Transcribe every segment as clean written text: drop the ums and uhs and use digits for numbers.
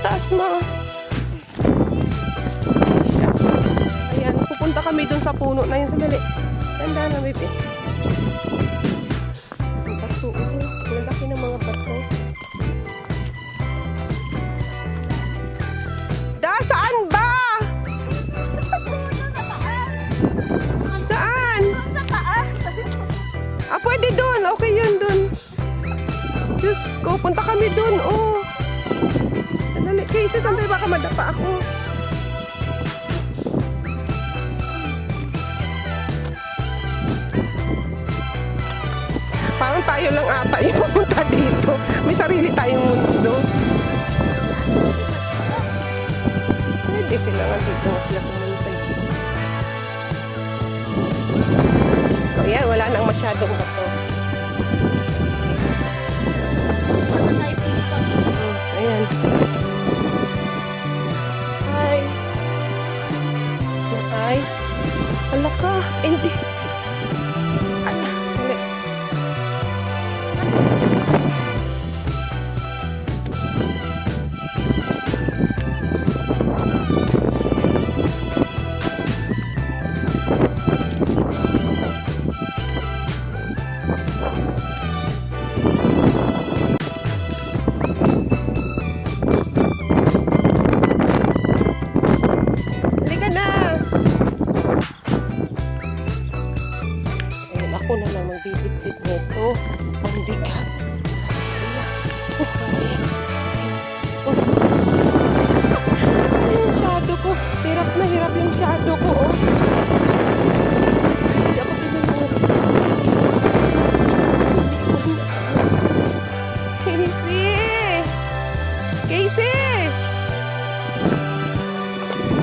taas mo. Ayan, pupunta kami dun sa puno na yun. Sandali. Tanda na, baby. Bato. Malaki ng mga bato. Saan ba? Saan? Ah, pwede dun. Okay yun dun. Diyos ko, punta kami dun. Oh. Sandali. Casey, sandali baka madapa ako. Parang tayo lang ata yung pumunta dito. May sarili tayong mundo. Pwede sila nga dito. Sila pumunta dito. Ayan, wala nang masyadong bato. Ayan. Hi. Nice. Ala ka. Hindi. Ako na lang magbibit-bit nito. Ang bigat. Yung shadow ko. Hirap na hirap yung shadow ko. Oh. Hindi ako tinulog. Casey! Casey!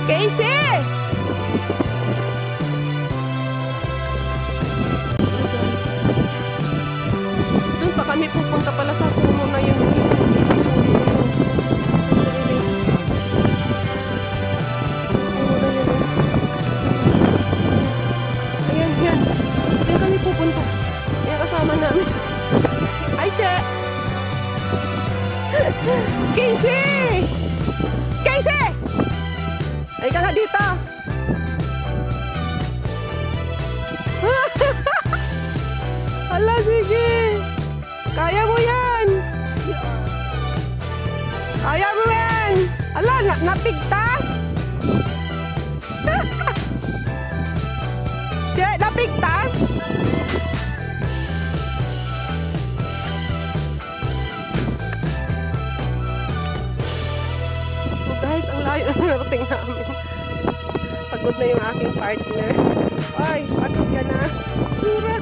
Casey! Kami pupunta pala sa puno na yun. Ayan, yan. Diyan kami pupunta. Ayan, kasama namin. Ay, Che! Casey! Casey! Ay ka nga dito. Hala, sige. Kaya mo yan! Kaya mo yan! Ala, napigtas! Napigtas? Oh guys, ang layo na narating namin. Pagod na yung aking partner. Ay, pagod ka na. Sura!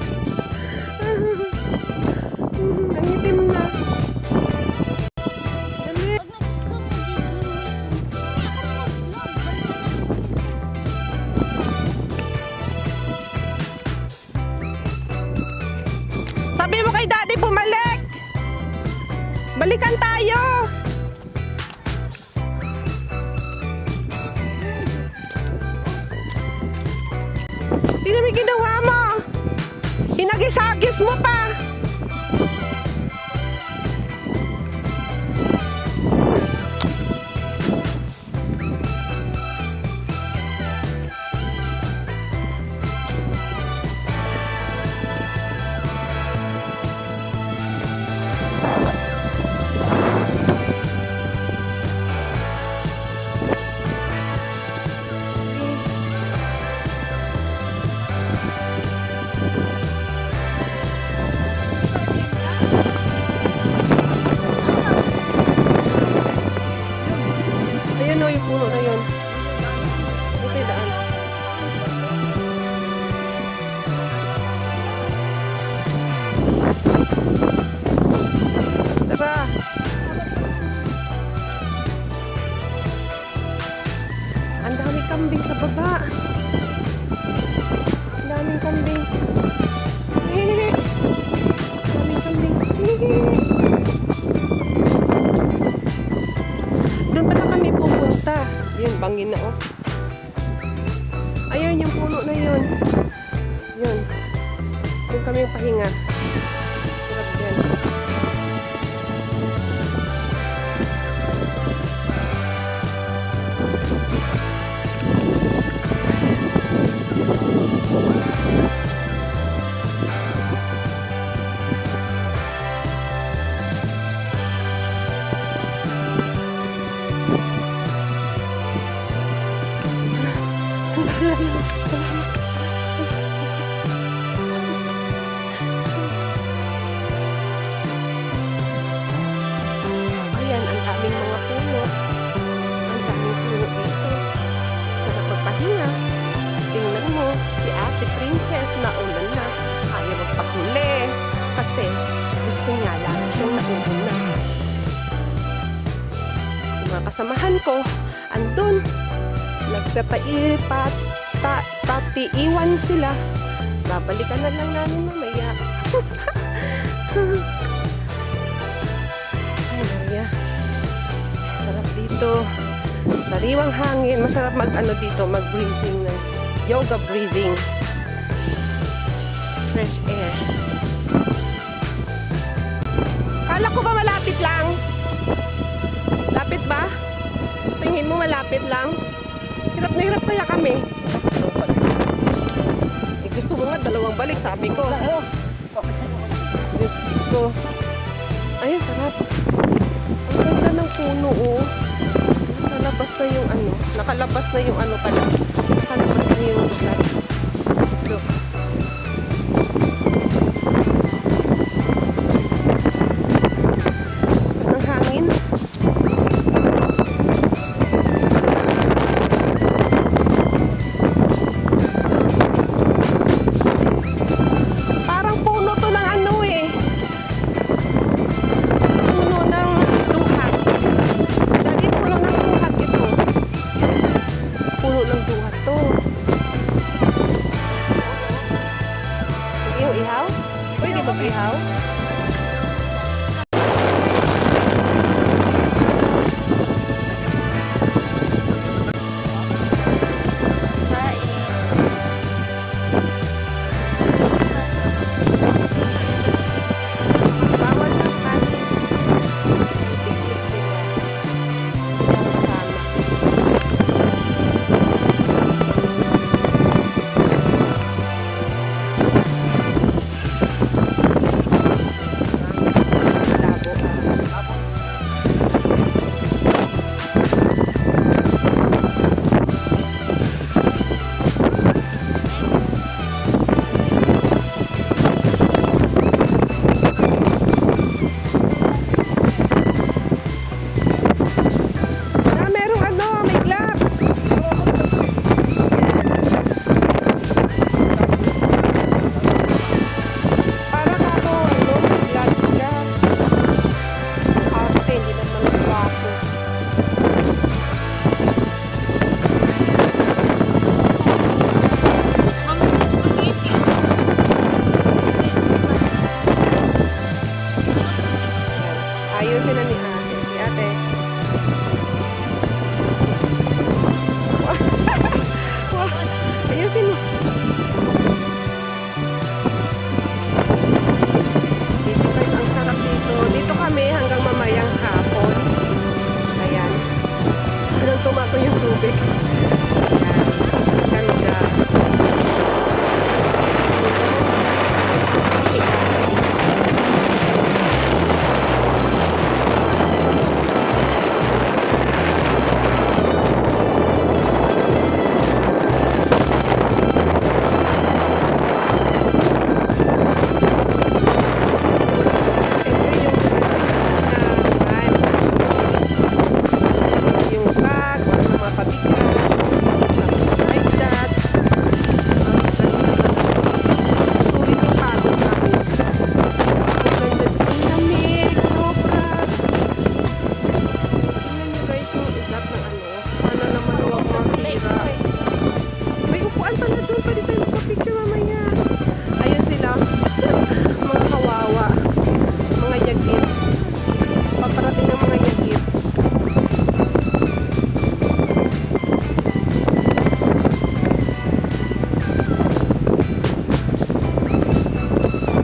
Ang itim na. Dali. Sabi mo kay daddy bumalik. Balikan tayo. Di namin ginawa mo. Hinagis-hagis mo pa. Ayan o, yung puno na yun. Ito yung daan. Tara! Ang daming kambing sa baba. Ang daming kambing. Hihihi! Ang daming kambing. Hihihi! Doon pala kami pupunta. Yun, bangin na oh. Ayun, yung puno na yun. Yun. Doon kami pahinga. Sarap yan. kasamahan ko, andun, nagpapaiwan sila. Babalikan na lang namin mamaya. Ay, Maria. Sarap dito. Sariwang hangin. Masarap mag-ano dito, mag-breathing ng yoga breathing. Fresh air. Kala ko ba malapit lang? Lapit ba? Tingin mo malapit lang? Hirap na hirap kaya kami. Eh, gusto mo nga dalawang balik, sabi ko. Diyos ko. Ay, sarap. Ang ganda ng puno, oh. Nasa labas na yung ano. Nakalabas na yung ano pala. Nakalabas na yung ugat. Look. Labas ng hangin. Parang puno to ng ano eh. Puno ng duhat. Dali puno ng duhat ito. Puno ng duhat to. Pwede yung ihaw? Pwede ba ihaw? Bawal ng kanin. Picnic sila. Kasama. Labo ka. Merong ano, may gloves. Para ka ako, ano, may gloves ka. Ate, hindi naman guwapo. Ayusin na ni ate. Si ate. Wow, ayusin mo. Dito guys, ang sarap dito. Dito kami hanggang mamayang hapon. Ayan. Anong tumato yung tubig. Ayan. Ganda. Yung bag, wala nang mga pabigat. Like that. Sulit yung pagod namin. Ang ganda dito. Ang lamig. Sobra. Tingnan nyo guys yung igat ng ano. Sana naman huwag makira. May upuan pala doon. Pwede tayo magpa-picture mamaya. Ayan sila. Mga kawawa. Mga yagit. Paparating ng mga yagit.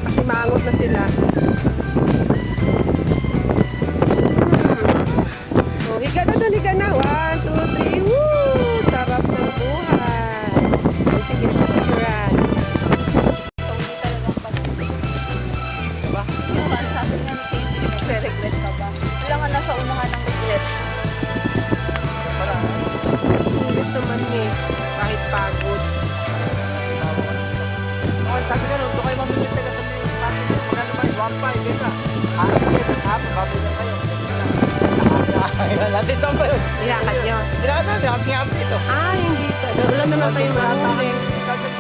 Kasi maangot na sila. Oh, higa na doon, higa na. 1, 2, 3. Woo! Sarap ng buhay. Oh, sige, picturean. So, hindi talagang pagsisisi. Diba? Yung ang sabi nga ni Casey, nagre-regret ka ba? Wala nga nasa unahan ng regret. Sulit naman eh. Kahit pagod. Okay, sabi ko, doon kayo mamimili ka sa mga naman, 1.5, yun na. Kita sa hapon, babalik kayo. Natin saan pa yun? Nilakad nyo. Kailangan natin, happy ito. Ah, hindi. Wala naman kayo mahuli. Kagad